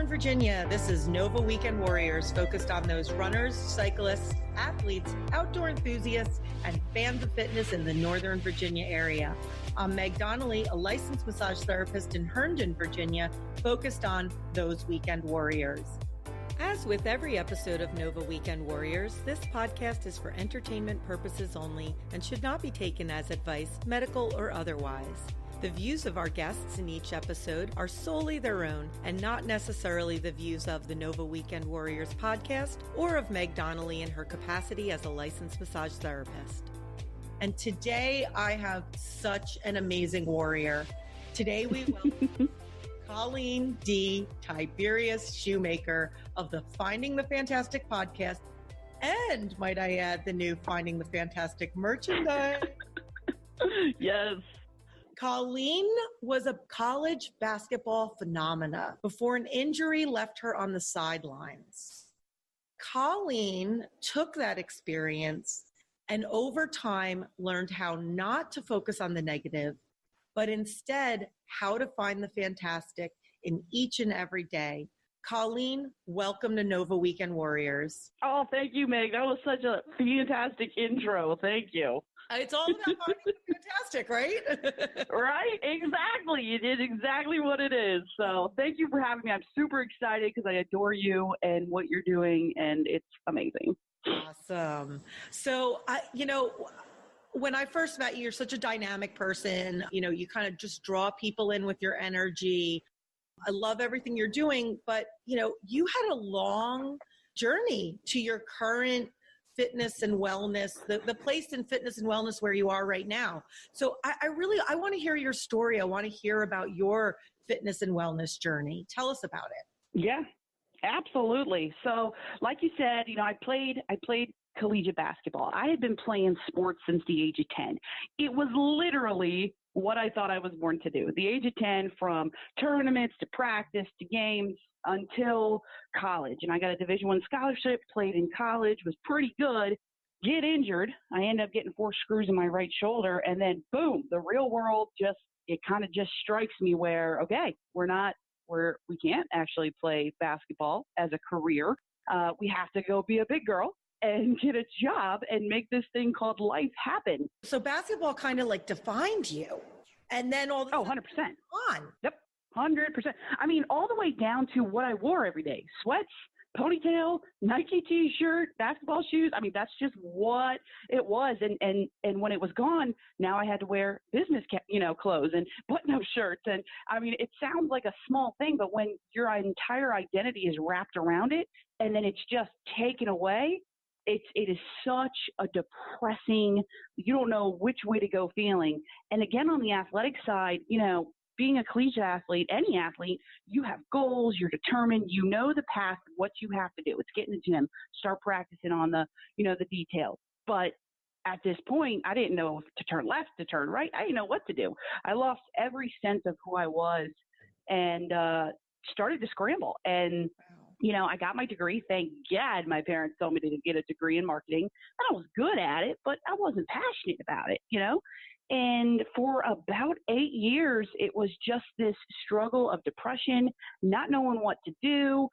Virginia. This is Nova Weekend Warriors, focused on those runners, cyclists, athletes, outdoor enthusiasts, and fans of fitness in the Northern Virginia area. I'm Meg Donnelly, a licensed massage therapist in Herndon, Virginia, focused on those weekend warriors. As with every episode of Nova Weekend Warriors, this podcast is for entertainment purposes only and should not be taken as advice, medical or otherwise. The views of our guests in each episode are solely their own and not necessarily the views of the Nova Weekend Warriors podcast or of Meg Donnelly in her capacity as a licensed massage therapist. And today I have such an amazing warrior. Today we welcome Colleen D. Tiberius Shumaker of the Finding the Fantastic podcast and, might I add, the new Finding the Fantastic merchandise. Yes. Colleen was a college basketball phenomena before an injury left her on the sidelines. Colleen took that experience and over time learned how not to focus on the negative, but instead how to find the fantastic in each and every day. Colleen, welcome to Nova Weekend Warriors. Oh, thank you, Meg. That was such a fantastic intro. Thank you. It's all about finding the fantastic, right? Right? Exactly. You did exactly what it is. So thank you for having me. I'm super excited because I adore you and what you're doing, and it's amazing. Awesome. So, when I first met you, you're such a dynamic person. You kind of just draw people in with your energy. I love everything you're doing, but, you had a long journey to your current fitness and wellness, the place in fitness and wellness where you are right now. So I want to hear your story. I want to hear about your fitness and wellness journey. Tell us about it. Yeah, absolutely. So like you said, I played collegiate basketball. I had been playing sports since the age of 10. It was literally what I thought I was born to do. The age of 10, from tournaments to practice to games until college. And I got a Division I scholarship, played in college, was pretty good, get injured. I ended up getting 4 screws in my right shoulder. And then boom, the real world it kind of just strikes me where, okay, we can't actually play basketball as a career. We have to go be a big girl and get a job and make this thing called life happen. So basketball kind of like defined you. And then all the 100%. On. Yep. 100%. I mean, all the way down to what I wore every day. Sweats, ponytail, Nike t-shirt, basketball shoes. I mean, that's just what it was. And when it was gone, now I had to wear business, clothes and button-up shirts. And I mean, it sounds like a small thing, but when your entire identity is wrapped around it and then it's just taken away, it is such a depressing, you don't know which way to go feeling. And again, on the athletic side, being a collegiate athlete, any athlete, you have goals, you're determined, you know the path, what you have to do. It's get in the gym, start practicing on the details. But at this point, I didn't know to turn left, to turn right. I didn't know what to do. I lost every sense of who I was and started to scramble. And I got my degree. Thank God my parents told me to get a degree in marketing. And I was good at it, but I wasn't passionate about it, And for about 8 years, it was just this struggle of depression, not knowing what to do,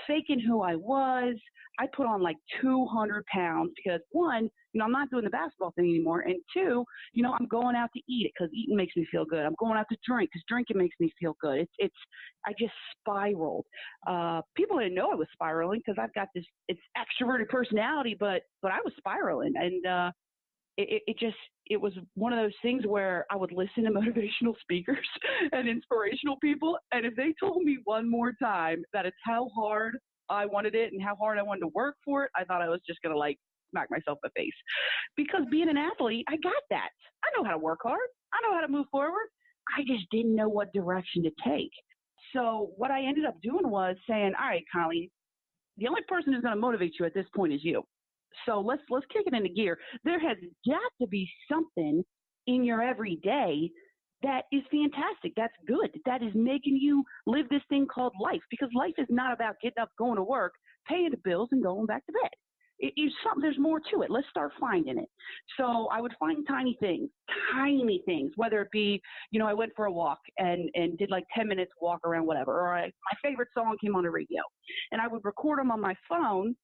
faking who I was. I put on like 200 pounds because, one, I'm not doing the basketball thing anymore. And two, I'm going out to eat it because eating makes me feel good. I'm going out to drink because drinking makes me feel good. I just spiraled. People didn't know I was spiraling because I've got it's extroverted personality, but I was spiraling. And, it was one of those things where I would listen to motivational speakers and inspirational people. And if they told me one more time that it's how hard I wanted it and how hard I wanted to work for it, I thought I was just going to smack myself in the face. Because being an athlete, I got that. I know how to work hard. I know how to move forward. I just didn't know what direction to take. So what I ended up doing was saying, all right, Colleen, the only person who's going to motivate you at this point is you. So let's kick it into gear. There has got to be something in your everyday that is fantastic. That's good. That is making you live this thing called life, because life is not about getting up, going to work, paying the bills, and going back to bed. there's more to it. Let's start finding it. So I would find tiny things, whether it be, I went for a walk and did like 10 minutes walk around, whatever, or my favorite song came on the radio, and I would record them on my phone,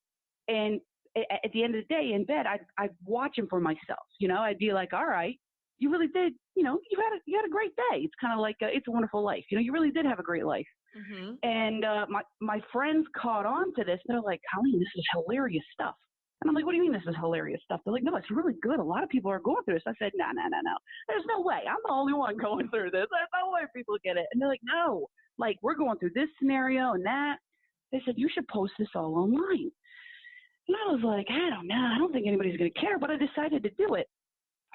and at the end of the day in bed, I'd watch them for myself. I'd be like, all right, you really did, you had a great day. It's kind of like It's a Wonderful Life. You really did have a great life. Mm-hmm. And my friends caught on to this. They're like, Colleen, this is hilarious stuff. And I'm like, what do you mean this is hilarious stuff? They're like, no, it's really good. A lot of people are going through this. I said, no. There's no way. I'm the only one going through this. There's no way people get it. And they're like, no, like we're going through this scenario and that. They said, you should post this all online. And I was like, I don't know. I don't think anybody's going to care, but I decided to do it.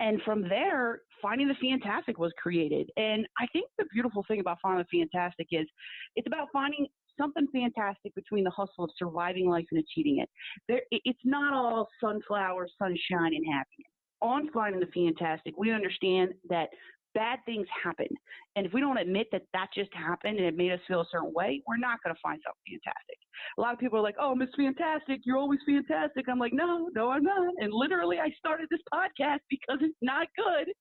And from there, Finding the Fantastic was created. And I think the beautiful thing about Finding the Fantastic is it's about finding something fantastic between the hustle of surviving life and achieving it. It's not all sunflowers, sunshine, and happiness. On Finding the Fantastic, we understand that bad things happen. And if we don't admit that just happened and it made us feel a certain way, we're not going to find something fantastic. A lot of people are like, oh, Miss Fantastic, you're always fantastic. I'm like, no, I'm not. And literally, I started this podcast because it's not good.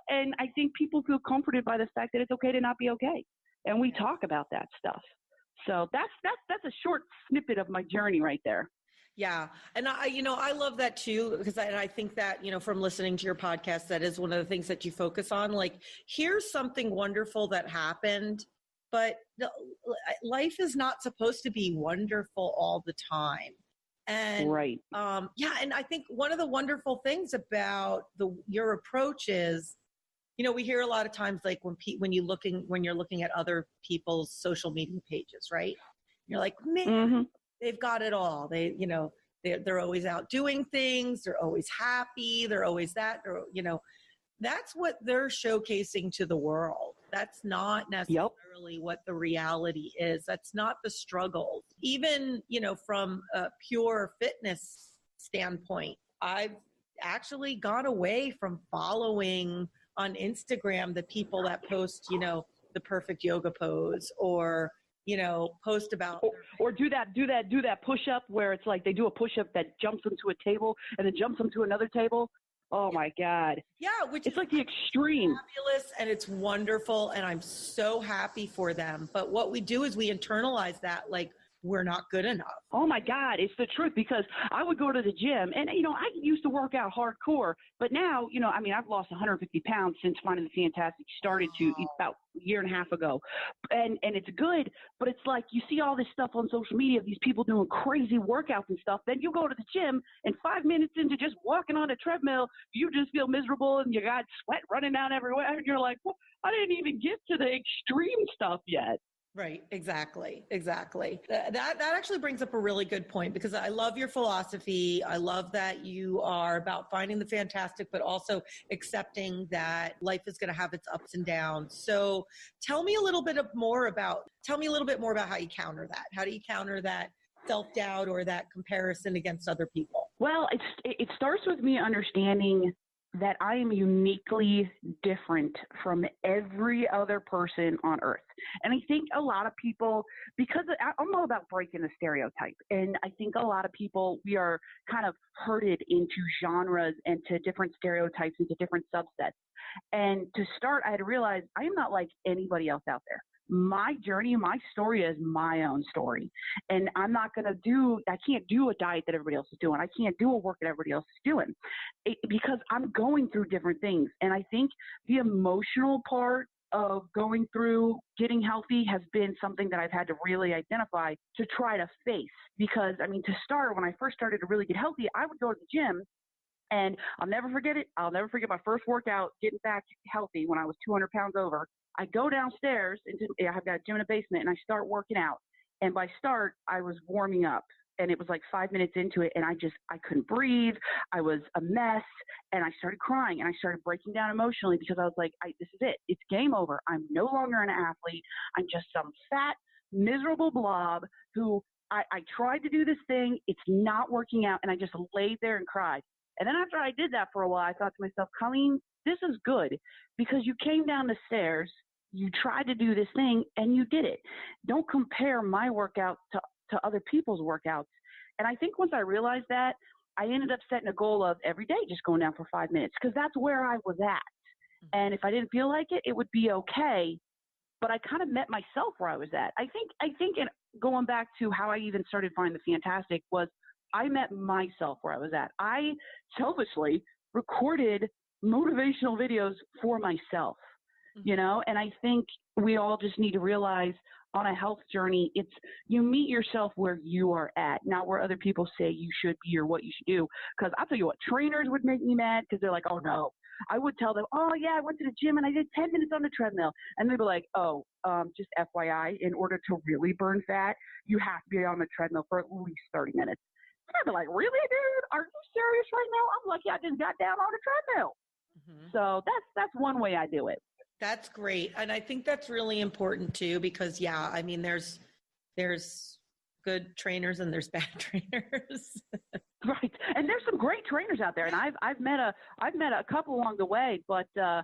And I think people feel comforted by the fact that it's okay to not be okay. And we talk about that stuff. So that's a short snippet of my journey right there. Yeah. And I love that too, because I think that, from listening to your podcast, that is one of the things that you focus on. Like, here's something wonderful that happened, but life is not supposed to be wonderful all the time. And right. And I think one of the wonderful things about your approach is, we hear a lot of times, like when you're looking at other people's social media pages, right? You're like, man, mm-hmm. They've got it all. They're always out doing things. They're always happy. They're always that. That's what they're showcasing to the world. That's not necessarily what the reality is. That's not the struggle. Even, from a pure fitness standpoint, I've actually gone away from following on Instagram the people that post, the perfect yoga pose, or post about or do that push up where it's like they do a push up that jumps into a table and then jumps into another table. Oh my God. Yeah, which it's like the extreme. Fabulous, and it's wonderful, and I'm so happy for them. But what we do is we internalize that, like, we're not good enough. Oh my God, it's the truth, because I would go to the gym and, I used to work out hardcore, but now, I've lost 150 pounds since Finding the Fantastic started about a year and a half ago. And it's good, but it's like you see all this stuff on social media of these people doing crazy workouts and stuff. Then you go to the gym and 5 minutes into just walking on a treadmill, you just feel miserable and you got sweat running down everywhere. And you're like, well, I didn't even get to the extreme stuff yet. Right. Exactly. That actually brings up a really good point, because I love your philosophy. I love that you are about finding the fantastic, but also accepting that life is going to have its ups and downs. So tell me a little bit more about how you counter that. How do you counter that self-doubt or that comparison against other people? Well, it starts with me understanding that I am uniquely different from every other person on earth. And I think a lot of people, because I'm all about breaking the stereotype, and I think a lot of people, we are kind of herded into genres and to different stereotypes, into different subsets. And to start, I had to realize I am not like anybody else out there. My journey, my story is my own story. And I can't do a diet that everybody else is doing. I can't do a work that everybody else is doing, because I'm going through different things. And I think the emotional part of going through getting healthy has been something that I've had to really identify to try to face. Because, to start, when I first started to really get healthy, I would go to the gym. And I'll never forget it. I'll never forget my first workout getting back healthy when I was 200 pounds over. I go downstairs I've got a gym in a basement, and I start working out. And by start, I was warming up, and it was like 5 minutes into it, and I couldn't breathe. I was a mess, and I started crying, and I started breaking down emotionally, because I was like, this is it. It's game over. I'm no longer an athlete. I'm just some fat, miserable blob who I tried to do this thing. It's not working out. And I just laid there and cried. And then after I did that for a while, I thought to myself, Colleen, this is good, because you came down the stairs, you tried to do this thing, and you did it. Don't compare my workout to other people's workouts. And I think once I realized that, I ended up setting a goal of every day just going down for 5 minutes because that's where I was at. And if I didn't feel like it, it would be okay. But I kind of met myself where I was at. I think in going back to how I even started finding the fantastic was I met myself where I was at. I selfishly recorded motivational videos for myself, you know, and I think we all just need to realize on a health journey, it's you meet yourself where you are at, not where other people say you should be or what you should do. Because I'll tell you what, trainers would make me mad because they're like, oh, no. I would tell them, oh, yeah, I went to the gym and I did 10 minutes on the treadmill. And they'd be like, oh, just FYI, in order to really burn fat, you have to be on the treadmill for at least 30 minutes. And I'd be like, really, dude? Are you serious right now? I'm lucky I just got down on the treadmill. So that's one way I do it. That's great. And I think that's really important too, because I mean, there's good trainers and there's bad trainers. Right. And there's some great trainers out there. And I've met a couple along the way, but I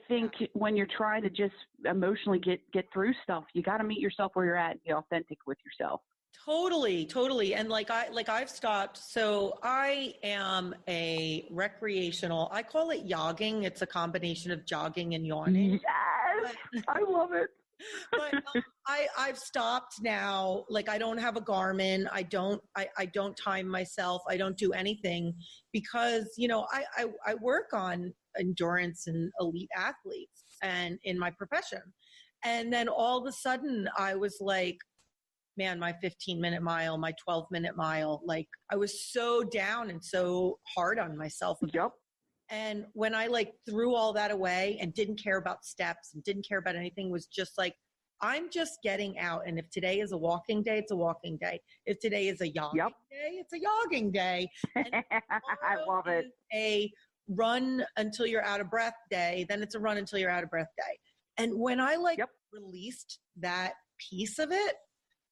think when you're trying to just emotionally get through stuff, you got to meet yourself where you're at and be authentic with yourself. Totally. And I've stopped. So I am a recreational, I call it yogging. It's a combination of jogging and yawning. Yes, I love it. But I've stopped now. Like I don't have a Garmin. I don't time myself. I don't do anything because, you know, I work on endurance and elite athletes and in my profession. And then all of a sudden I was like, man, my 15-minute mile, my 12-minute mile, like I was so down and so hard on myself. Yep. And when I threw all that away and didn't care about steps and didn't care about anything, was just like, I'm just getting out. And if today is a walking day, it's a walking day. If today is a yogging day, it's a yogging day. And I love it. A run until you're out of breath day, then it's a run until you're out of breath day. And when I released that piece of it,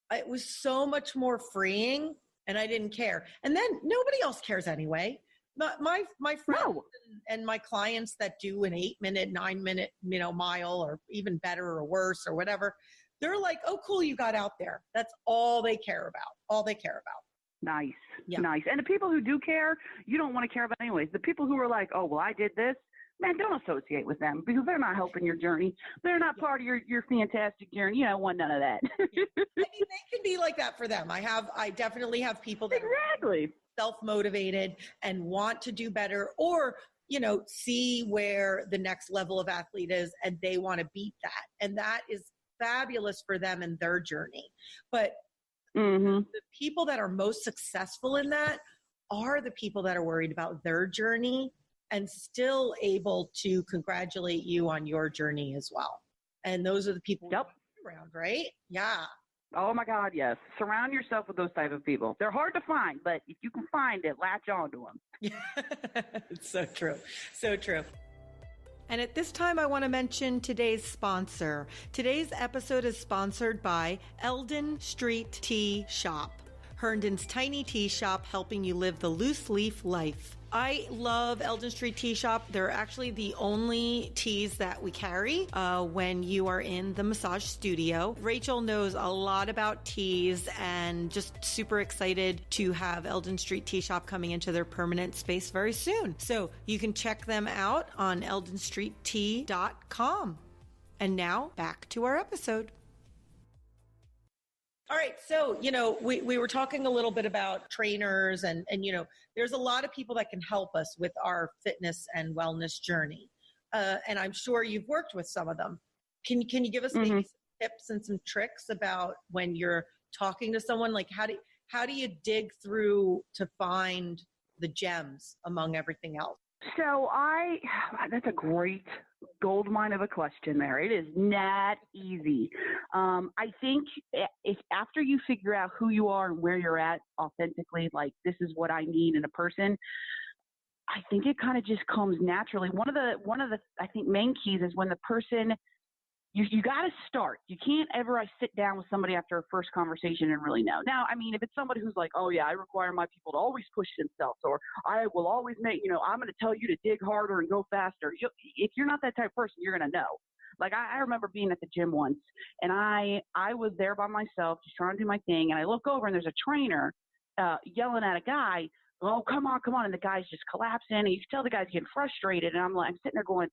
it was so much more freeing and I didn't care. And then nobody else cares anyway. My friends and my clients that do an 8-minute, 9-minute, mile or even better or worse or whatever, they're like, oh, cool, you got out there. That's all they care about. Nice. Yeah. Nice. And the people who do care, you don't want to care about anyways. The people who are like, oh, well, I did this. Man, don't associate with them because they're not helping your journey. They're not part of your fantastic journey. You don't want none of that. I mean, they can be like that for them. I definitely have people that exactly self-motivated and want to do better or, see where the next level of athlete is and they want to beat that. And that is fabulous for them and their journey. But the people that are most successful in that are the people that are worried about their journey and still able to congratulate you on your journey as well. And those are the people around, right? Yeah. Oh my God, yes. Surround yourself with those type of people. They're hard to find, but if you can find it, latch onto them. It's so true. So true. And at this time, I want to mention today's sponsor. Today's episode is sponsored by Eldon Street Tea Shop. Herndon's tiny tea shop helping you live the loose leaf life. I love Eldon Street Tea Shop. They're actually the only teas that we carry when you are in the massage studio. Rachel knows a lot about teas and just super excited to have Eldon Street Tea Shop coming into their permanent space very soon. So you can check them out on eldonstreettea.com. And now back to our episode. All right. So, we were talking a little bit about trainers and, there's a lot of people that can help us with our fitness and wellness journey. And I'm sure you've worked with some of them. Can you give us maybe some tips and some tricks about when you're talking to someone? Like how do you dig through to find the gems among everything else? So that's a great gold mine of a question there. It is not easy. I think if after you figure out who you are and where you're at authentically, like this is what I need in a person, I think it kind of just comes naturally. One of the I think main keys is when the person you got to start. You can't ever sit down with somebody after a first conversation and really know. Now, I mean, if it's somebody who's like, oh yeah, I require my people to always push themselves, or I will always make, I'm going to tell you to dig harder and go faster. If you're not that type of person, you're going to know. Like I remember being at the gym once and I was there by myself, just trying to do my thing. And I look over and there's a trainer yelling at a guy, oh, come on. And the guy's just collapsing. And you can tell the guy's getting frustrated. And I'm sitting there going,